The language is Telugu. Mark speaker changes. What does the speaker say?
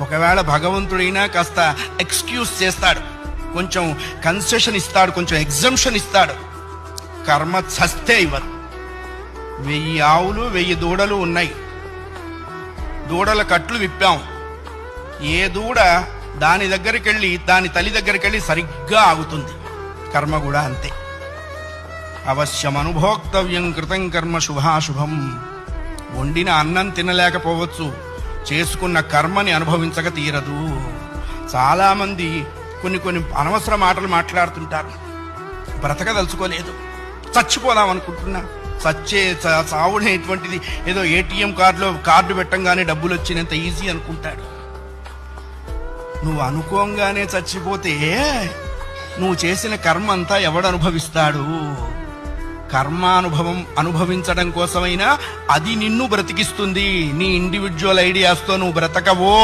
Speaker 1: ఒకవేళ భగవంతుడైనా కాస్త ఎక్స్క్యూజ్ చేస్తాడు, కొంచెం కన్సెషన్ ఇస్తాడు, కొంచెం ఎగ్జంప్షన్ ఇస్తాడు. కర్మ చస్తే ఇవ్వదు. 1000 ఆవులు 1000 దూడలు ఉన్నాయి. దూడల కట్లు విప్పాం. ఏ దూడ దాని దగ్గరికి వెళ్ళి దాని తల్లి దగ్గరికి వెళ్ళి సరిగ్గా ఆగుతుంది. కర్మ కూడా అంతే. అవశ్యం అనుభోక్తవ్యం కృతం కర్మ శుభాశుభం. వండిన అన్నం తినలేకపోవచ్చు, చేసుకున్న కర్మని అనుభవించక తీరదు. చాలామంది కొన్ని అనవసర మాటలు మాట్లాడుతుంటారు. బ్రతకదలుచుకోలేదు, చచ్చిపోదాం అనుకుంటున్నా. చావునేటువంటిది ఏదో ఏటీఎం కార్డు పెట్టంగానే డబ్బులు వచ్చినంత ఈజీ అనుకుంటాడు. నువ్వు అనుకోంగానే చచ్చిపోతే నువ్వు చేసిన కర్మ అంతా ఎవడు అనుభవిస్తాడు? కర్మానుభవం అనుభవించడం కోసమైనా అది నిన్ను బ్రతికిస్తుంది. నీ ఇండివిజువల్ ఐడియాస్తో నువ్వు బ్రతకవో.